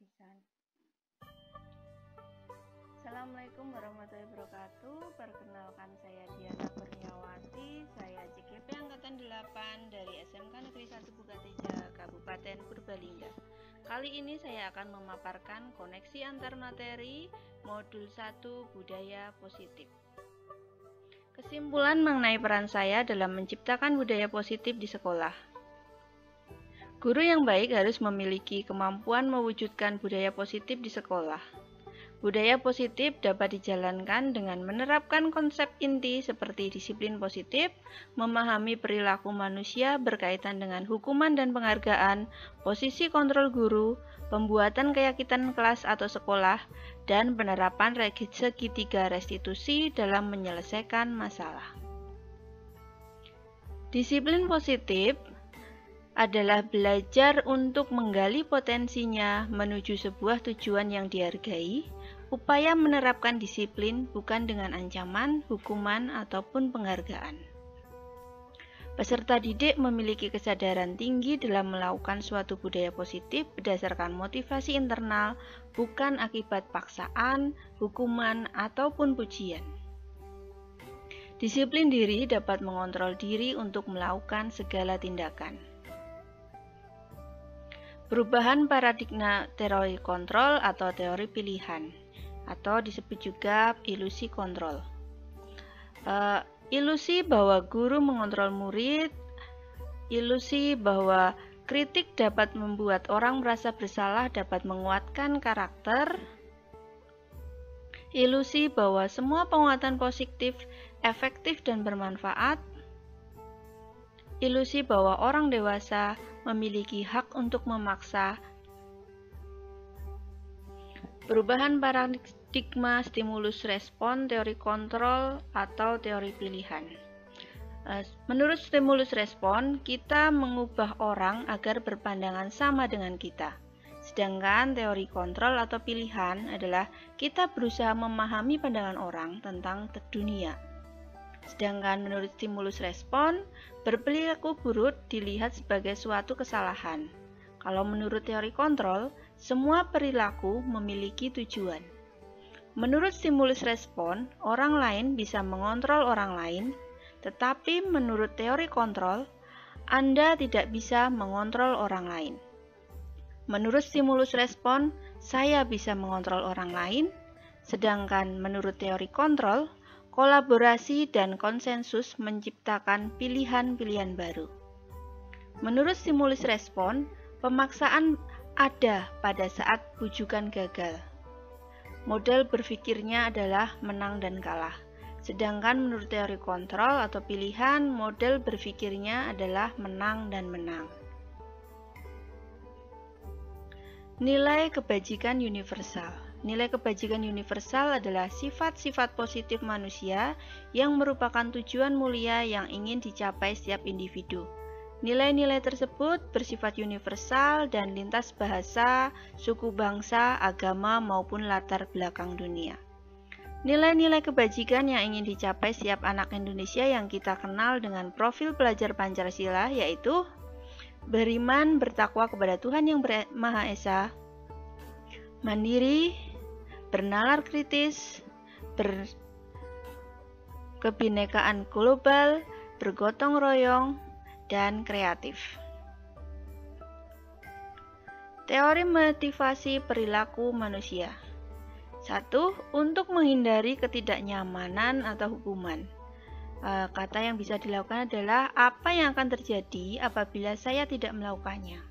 tulisan. Assalamualaikum warahmatullahi wabarakatuh. Perkenalkan, saya Diana Kurniawati. Saya JGP Angkatan 8 dari SMK Negeri 1 Bukateja, Kabupaten Purbalingga. Kali ini saya akan memaparkan koneksi antar materi modul 1 Budaya Positif. Kesimpulan mengenai peran saya dalam menciptakan budaya positif di sekolah. Guru yang baik harus memiliki kemampuan mewujudkan budaya positif di sekolah. Budaya positif dapat dijalankan dengan menerapkan konsep inti seperti disiplin positif, memahami perilaku manusia berkaitan dengan hukuman dan penghargaan, posisi kontrol guru, pembuatan keyakinan kelas atau sekolah, dan penerapan segitiga restitusi dalam menyelesaikan masalah. Disiplin positif adalah belajar untuk menggali potensinya menuju sebuah tujuan yang dihargai, upaya menerapkan disiplin bukan dengan ancaman, hukuman, ataupun penghargaan. Peserta didik memiliki kesadaran tinggi dalam melakukan suatu budaya positif berdasarkan motivasi internal, bukan akibat paksaan, hukuman, ataupun pujian. Disiplin diri dapat mengontrol diri untuk melakukan segala tindakan. Perubahan paradigma teori kontrol atau teori pilihan, atau disebut juga ilusi kontrol. Ilusi bahwa guru mengontrol murid, ilusi bahwa kritik dapat membuat orang merasa bersalah dapat menguatkan karakter, ilusi bahwa semua penguatan positif efektif dan bermanfaat, ilusi bahwa orang dewasa memiliki hak untuk memaksa. Perubahan paradigma stimulus respon, teori kontrol atau teori pilihan. Menurut stimulus respon, kita mengubah orang agar berpandangan sama dengan kita. Sedangkan teori kontrol atau pilihan adalah kita berusaha memahami pandangan orang tentang dunia. Sedangkan menurut stimulus respon, berperilaku buruk dilihat sebagai suatu kesalahan. Kalau menurut teori kontrol, semua perilaku memiliki tujuan. Menurut stimulus respon, orang lain bisa mengontrol orang lain, tetapi menurut teori kontrol, Anda tidak bisa mengontrol orang lain. Menurut stimulus respon, saya bisa mengontrol orang lain, sedangkan menurut teori kontrol, kolaborasi dan konsensus menciptakan pilihan-pilihan baru. Menurut stimulus respon, pemaksaan ada pada saat bujukan gagal. Model berpikirnya adalah menang dan kalah. Sedangkan menurut teori kontrol atau pilihan, model berpikirnya adalah menang dan menang. Nilai kebajikan universal. Nilai kebajikan universal adalah sifat-sifat positif manusia yang merupakan tujuan mulia yang ingin dicapai setiap individu. Nilai-nilai tersebut bersifat universal dan lintas bahasa, suku bangsa, agama, maupun latar belakang dunia. Nilai-nilai kebajikan yang ingin dicapai setiap anak Indonesia yang kita kenal dengan profil pelajar Pancasila yaitu beriman, bertakwa kepada Tuhan yang Maha Esa, mandiri, bernalar kritis, berkebinekaan global, bergotong royong, dan kreatif. Teori motivasi perilaku manusia. 1. Untuk menghindari ketidaknyamanan atau hukuman. Kata yang bisa dilakukan adalah apa yang akan terjadi apabila saya tidak melakukannya.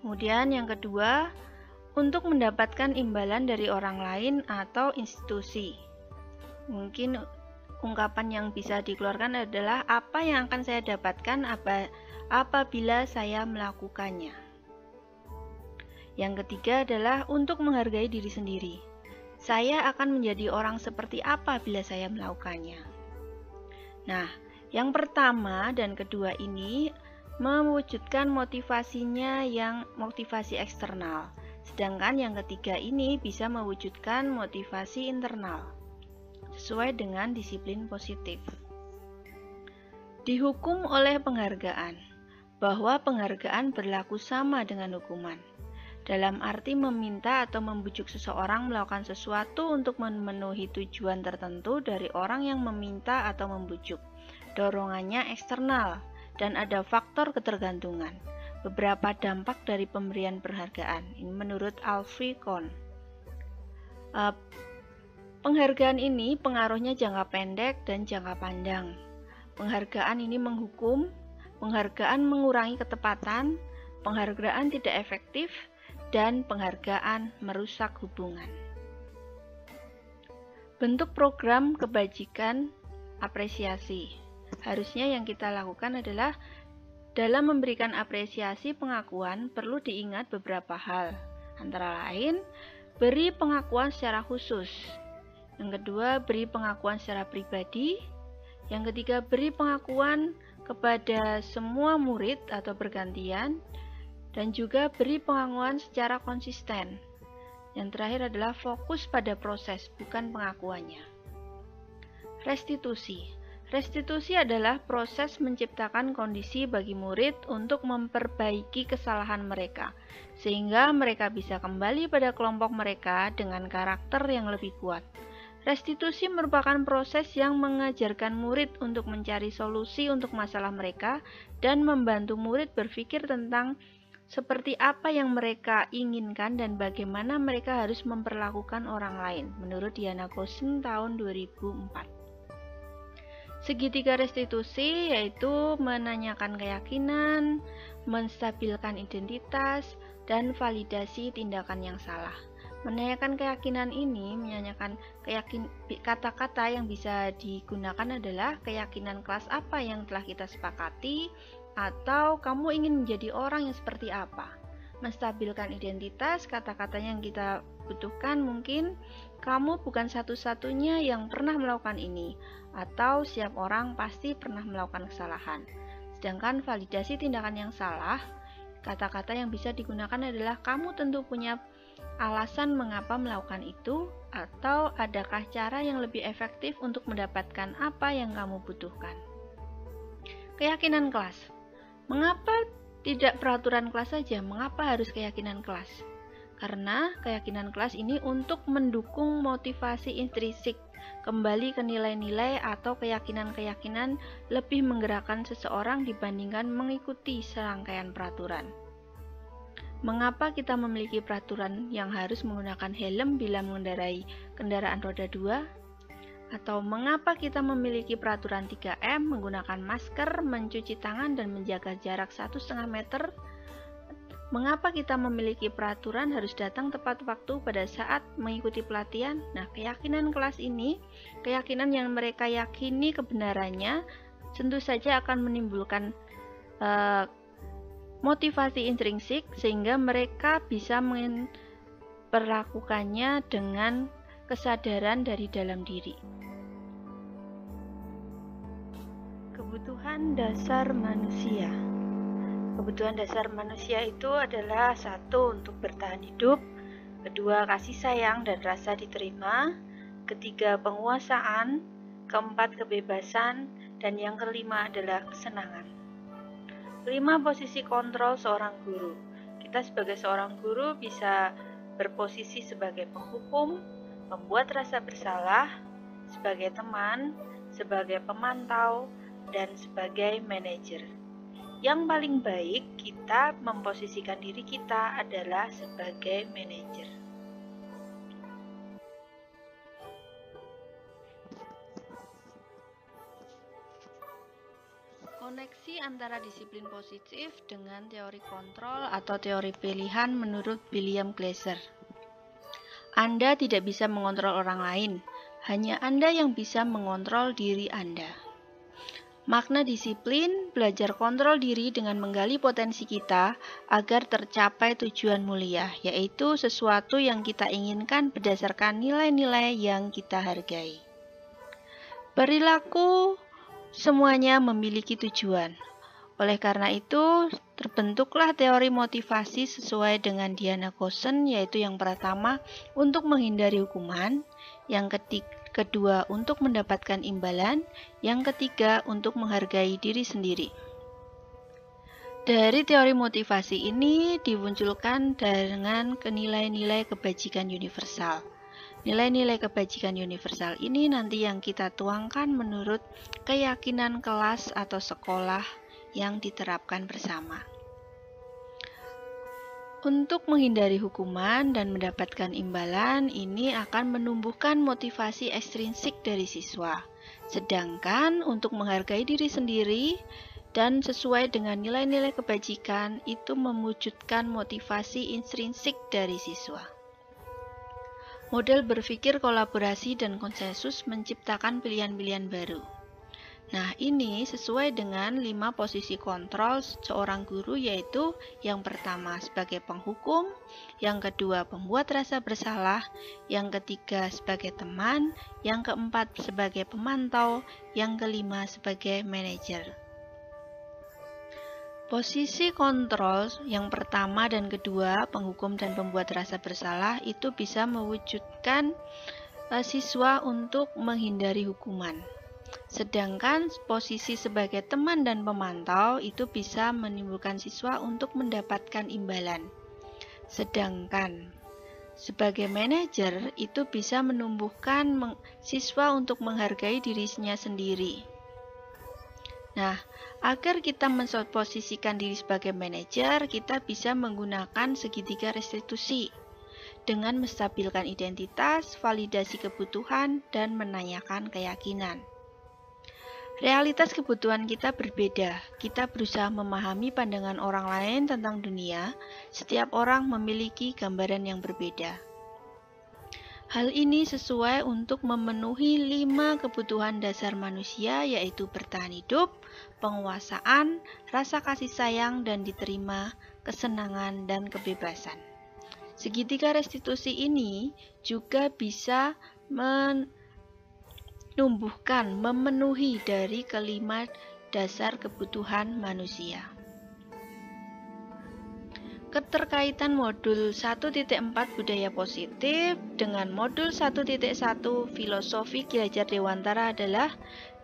Kemudian yang kedua, untuk mendapatkan imbalan dari orang lain atau institusi. Mungkin ungkapan yang bisa dikeluarkan adalah apa yang akan saya dapatkan apabila saya melakukannya. Yang ketiga adalah untuk menghargai diri sendiri. Saya akan menjadi orang seperti apa bila saya melakukannya. Nah, yang pertama dan kedua ini mewujudkan motivasinya yang motivasi eksternal. Sedangkan yang ketiga ini bisa mewujudkan motivasi internal, sesuai dengan disiplin positif. Dihukum oleh penghargaan, bahwa penghargaan berlaku sama dengan hukuman. dalam arti meminta atau membujuk seseorang melakukan sesuatu untuk memenuhi tujuan tertentu dari orang yang meminta atau membujuk. Dorongannya eksternal, dan ada faktor ketergantungan. Beberapa dampak dari pemberian penghargaan. Ini menurut Alfie Kohn. Penghargaan ini pengaruhnya jangka pendek dan jangka panjang. Penghargaan ini menghukum, penghargaan mengurangi ketepatan, penghargaan tidak efektif, dan penghargaan merusak hubungan. Bentuk program kebajikan apresiasi. Harusnya yang kita lakukan adalah dalam memberikan apresiasi pengakuan perlu diingat beberapa hal. Antara lain, beri pengakuan secara khusus. Yang kedua, beri pengakuan secara pribadi. Yang ketiga, beri pengakuan kepada semua murid atau bergantian. Dan juga beri pengakuan secara konsisten. Yang terakhir adalah fokus pada proses, bukan pengakuannya. Restitusi. Restitusi adalah proses menciptakan kondisi bagi murid untuk memperbaiki kesalahan mereka, sehingga mereka bisa kembali pada kelompok mereka dengan karakter yang lebih kuat. Restitusi merupakan proses yang mengajarkan murid untuk mencari solusi untuk masalah mereka dan membantu murid berpikir tentang seperti apa yang mereka inginkan dan bagaimana mereka harus memperlakukan orang lain, menurut Diana Kosen tahun 2004. Segitiga restitusi yaitu menanyakan keyakinan, menstabilkan identitas, dan validasi tindakan yang salah. Menanyakan keyakinan ini menanyakan kata-kata yang bisa digunakan adalah keyakinan kelas apa yang telah kita sepakati, atau kamu ingin menjadi orang yang seperti apa. Menstabilkan identitas, kata-kata yang kita butuhkan mungkin kamu bukan satu-satunya yang pernah melakukan ini, atau setiap orang pasti pernah melakukan kesalahan. Sedangkan validasi tindakan yang salah, kata-kata yang bisa digunakan adalah kamu tentu punya alasan mengapa melakukan itu, atau adakah cara yang lebih efektif untuk mendapatkan apa yang kamu butuhkan. Keyakinan kelas. Mengapa tidak peraturan kelas saja? Mengapa harus keyakinan kelas? Karena keyakinan kelas ini untuk mendukung motivasi intrinsik, kembali ke nilai-nilai atau keyakinan-keyakinan lebih menggerakkan seseorang dibandingkan mengikuti serangkaian peraturan. Mengapa kita memiliki peraturan yang harus menggunakan helm bila mengendarai kendaraan roda 2? Atau mengapa kita memiliki peraturan 3M, menggunakan masker, mencuci tangan, dan menjaga jarak 1,5 meter? Mengapa kita memiliki peraturan harus datang tepat waktu pada saat mengikuti pelatihan? Nah, keyakinan kelas ini, keyakinan yang mereka yakini kebenarannya, tentu saja akan menimbulkan motivasi intrinsik sehingga mereka bisa memperlakukannya dengan kesadaran dari dalam diri. Kebutuhan dasar manusia. Kebutuhan dasar manusia itu adalah satu, untuk bertahan hidup, kedua, kasih sayang dan rasa diterima, ketiga, penguasaan, keempat, kebebasan, dan yang kelima adalah kesenangan. Kelima, posisi kontrol seorang guru. Kita sebagai seorang guru bisa berposisi sebagai penghukum, membuat rasa bersalah, sebagai teman, sebagai pemantau, dan sebagai manajer. Yang paling baik kita memposisikan diri kita adalah sebagai manajer. Koneksi antara disiplin positif dengan teori kontrol atau teori pilihan menurut William Glasser. Anda tidak bisa mengontrol orang lain, hanya Anda yang bisa mengontrol diri Anda. Makna disiplin, belajar kontrol diri dengan menggali potensi kita agar tercapai tujuan mulia, yaitu sesuatu yang kita inginkan berdasarkan nilai-nilai yang kita hargai. Perilaku semuanya memiliki tujuan. Oleh karena itu, terbentuklah teori motivasi sesuai dengan Diana Kosen, yaitu yang pertama, untuk menghindari hukuman, yang kedua, untuk mendapatkan imbalan, yang ketiga, untuk menghargai diri sendiri. Dari teori motivasi ini dimunculkan dengan nilai-nilai kebajikan universal. Nilai-nilai kebajikan universal ini nanti yang kita tuangkan menurut keyakinan kelas atau sekolah yang diterapkan bersama. Untuk menghindari hukuman dan mendapatkan imbalan, ini akan menumbuhkan motivasi ekstrinsik dari siswa. Sedangkan untuk menghargai diri sendiri dan sesuai dengan nilai-nilai kebajikan, itu mewujudkan motivasi intrinsik dari siswa. Model berpikir kolaborasi dan konsensus menciptakan pilihan-pilihan baru. Nah, ini sesuai dengan 5 posisi kontrol seorang guru, yaitu yang pertama sebagai penghukum, yang kedua pembuat rasa bersalah, yang ketiga sebagai teman, yang keempat sebagai pemantau, yang kelima sebagai manajer. Posisi kontrol yang pertama dan kedua, penghukum dan pembuat rasa bersalah, itu bisa mewujudkan siswa untuk menghindari hukuman. Sedangkan posisi sebagai teman dan pemantau itu bisa menimbulkan siswa untuk mendapatkan imbalan. Sedangkan sebagai manajer itu bisa menumbuhkan siswa untuk menghargai dirinya sendiri. Nah, agar kita memposisikan diri sebagai manajer, kita bisa menggunakan segitiga restitusi dengan menstabilkan identitas, validasi kebutuhan, dan menanyakan keyakinan. Realitas kebutuhan kita berbeda. Kita berusaha memahami pandangan orang lain tentang dunia. Setiap orang memiliki gambaran yang berbeda. Hal ini sesuai untuk memenuhi 5 kebutuhan dasar manusia, yaitu bertahan hidup, penguasaan, rasa kasih sayang dan diterima, kesenangan, dan kebebasan. Segitiga restitusi ini juga bisa memenuhi dari kelima dasar kebutuhan manusia. Keterkaitan modul 1.4 budaya positif dengan modul 1.1 filosofi Ki Hajar Dewantara adalah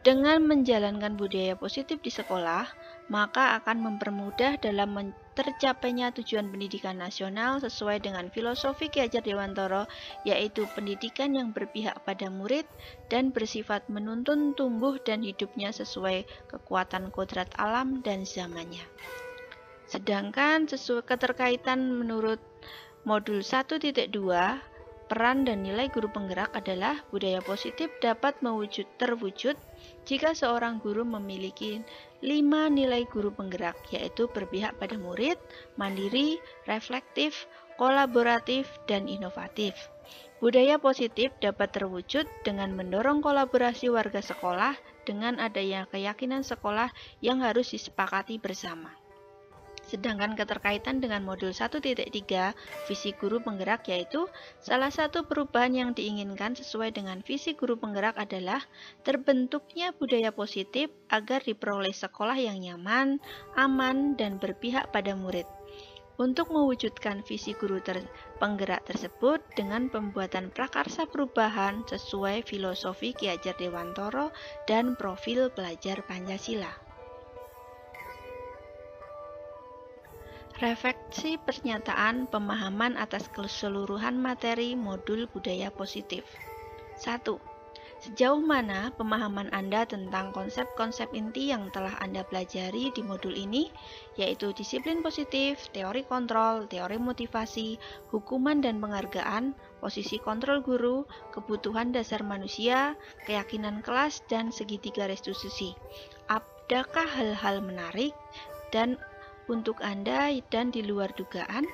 dengan menjalankan budaya positif di sekolah, maka akan mempermudah dalam tercapainya tujuan pendidikan nasional sesuai dengan filosofi Ki Hajar Dewantara, yaitu pendidikan yang berpihak pada murid dan bersifat menuntun tumbuh dan hidupnya sesuai kekuatan kodrat alam dan zamannya. Sedangkan keterkaitan menurut modul 1.2, peran dan nilai guru penggerak adalah budaya positif dapat terwujud jika seorang guru memiliki 5 nilai guru penggerak, yaitu berpihak pada murid, mandiri, reflektif, kolaboratif, dan inovatif. Budaya positif dapat terwujud dengan mendorong kolaborasi warga sekolah dengan adanya keyakinan sekolah yang harus disepakati bersama. Sedangkan keterkaitan dengan modul 1.3 visi guru penggerak, yaitu salah satu perubahan yang diinginkan sesuai dengan visi guru penggerak adalah terbentuknya budaya positif agar diperoleh sekolah yang nyaman, aman, dan berpihak pada murid. Untuk mewujudkan visi guru penggerak tersebut dengan pembuatan prakarsa perubahan sesuai filosofi Ki Hajar Dewantara dan profil pelajar Pancasila. Refleksi pernyataan pemahaman atas keseluruhan materi modul budaya positif. 1. Sejauh mana pemahaman Anda tentang konsep-konsep inti yang telah Anda pelajari di modul ini, yaitu disiplin positif, teori kontrol, teori motivasi, hukuman dan penghargaan, posisi kontrol guru, kebutuhan dasar manusia, keyakinan kelas, dan segitiga restitusi. Adakah hal-hal menarik dan untuk Anda dan di luar dugaan?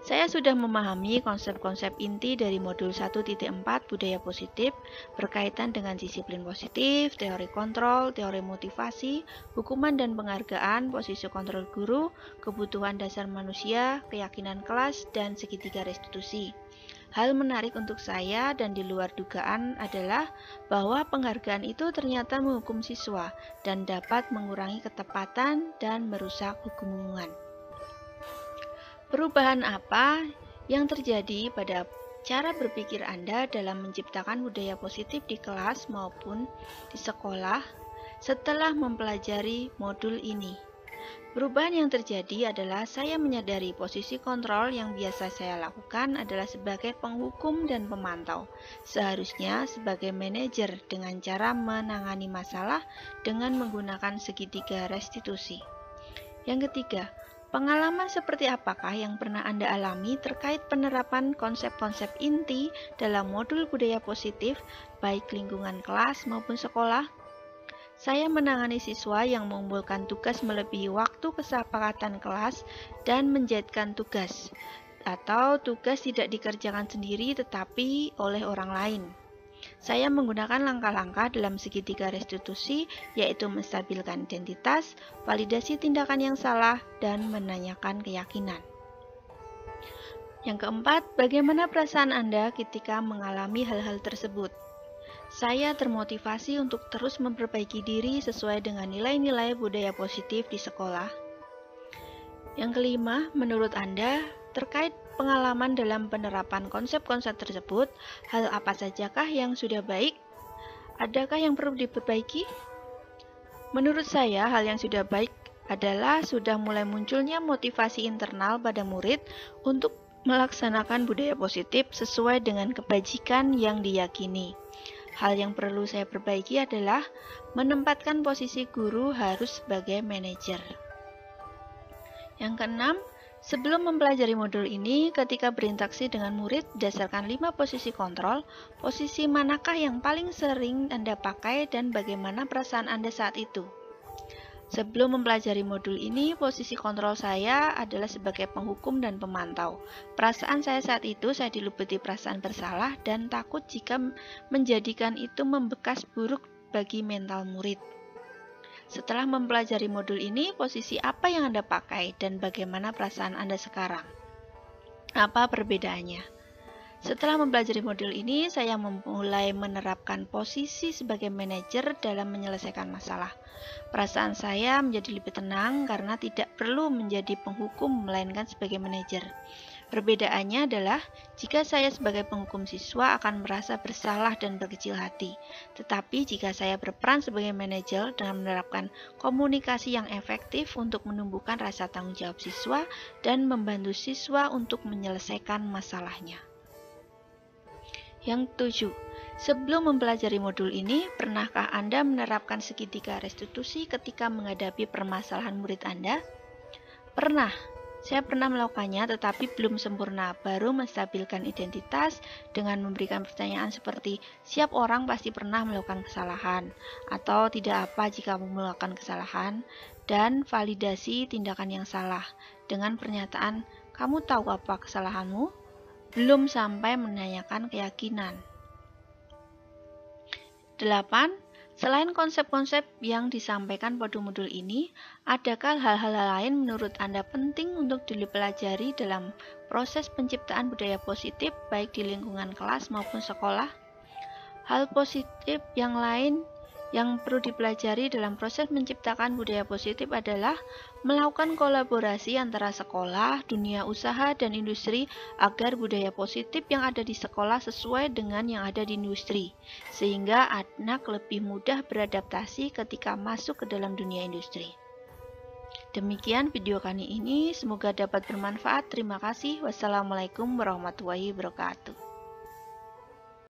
Saya sudah memahami konsep-konsep inti dari modul 1.4 budaya positif berkaitan dengan disiplin positif, teori kontrol, teori motivasi, hukuman dan penghargaan, posisi kontrol guru, kebutuhan dasar manusia, keyakinan kelas, dan segitiga restitusi. Hal menarik untuk saya dan di luar dugaan adalah bahwa penghargaan itu ternyata menghukum siswa dan dapat mengurangi ketepatan dan merusak hubungan. Perubahan apa yang terjadi pada cara berpikir Anda dalam menciptakan budaya positif di kelas maupun di sekolah setelah mempelajari modul ini? Perubahan yang terjadi adalah saya menyadari posisi kontrol yang biasa saya lakukan adalah sebagai penghukum dan pemantau, seharusnya sebagai manajer dengan cara menangani masalah dengan menggunakan segitiga restitusi. Yang ketiga, pengalaman seperti apakah yang pernah Anda alami terkait penerapan konsep-konsep inti dalam modul budaya positif, baik lingkungan kelas maupun sekolah? Saya menangani siswa yang mengumpulkan tugas melebihi waktu kesepakatan kelas dan menjadikan tugas, atau tugas tidak dikerjakan sendiri tetapi oleh orang lain. Saya menggunakan langkah-langkah dalam segitiga restitusi, yaitu menstabilkan identitas, validasi tindakan yang salah, dan menanyakan keyakinan. Yang keempat, bagaimana perasaan Anda ketika mengalami hal-hal tersebut? Saya termotivasi untuk terus memperbaiki diri sesuai dengan nilai-nilai budaya positif di sekolah. Yang kelima, menurut Anda, terkait pengalaman dalam penerapan konsep-konsep tersebut, hal apa sajakah yang sudah baik? Adakah yang perlu diperbaiki? Menurut saya, hal yang sudah baik adalah sudah mulai munculnya motivasi internal pada murid untuk melaksanakan budaya positif sesuai dengan kebajikan yang diyakini. Hal yang perlu saya perbaiki adalah menempatkan posisi guru harus sebagai manajer. Yang keenam, sebelum mempelajari modul ini, ketika berinteraksi dengan murid berdasarkan 5 posisi kontrol, posisi manakah yang paling sering Anda pakai dan bagaimana perasaan Anda saat itu? Sebelum mempelajari modul ini, posisi kontrol saya adalah sebagai penghukum dan pemantau. Perasaan saya saat itu, saya diliputi perasaan bersalah dan takut jika menjadikan itu membekas buruk bagi mental murid. Setelah mempelajari modul ini, posisi apa yang Anda pakai dan bagaimana perasaan Anda sekarang? Apa perbedaannya? Setelah mempelajari modul ini, saya mulai menerapkan posisi sebagai manajer dalam menyelesaikan masalah. Perasaan saya menjadi lebih tenang karena tidak perlu menjadi penghukum, melainkan sebagai manajer. Perbedaannya adalah, jika saya sebagai penghukum siswa akan merasa bersalah dan berkecil hati. Tetapi jika saya berperan sebagai manajer dengan menerapkan komunikasi yang efektif untuk menumbuhkan rasa tanggung jawab siswa dan membantu siswa untuk menyelesaikan masalahnya. Yang ketujuh, sebelum mempelajari modul ini, pernahkah Anda menerapkan segitiga restitusi ketika menghadapi permasalahan murid Anda? Pernah. Saya pernah melakukannya tetapi belum sempurna, baru menstabilkan identitas dengan memberikan pertanyaan seperti siap orang pasti pernah melakukan kesalahan, atau tidak apa jika melakukan kesalahan, dan validasi tindakan yang salah dengan pernyataan kamu tahu apa kesalahanmu? Belum sampai menanyakan keyakinan. 8. Selain konsep-konsep yang disampaikan pada modul ini, adakah hal-hal lain menurut Anda penting untuk dipelajari dalam proses penciptaan budaya positif baik di lingkungan kelas maupun sekolah? Hal positif yang lain yang perlu dipelajari dalam proses menciptakan budaya positif adalah melakukan kolaborasi antara sekolah, dunia usaha, dan industri agar budaya positif yang ada di sekolah sesuai dengan yang ada di industri, sehingga anak lebih mudah beradaptasi ketika masuk ke dalam dunia industri. Demikian video kali ini, semoga dapat bermanfaat. Terima kasih. Wassalamualaikum warahmatullahi wabarakatuh.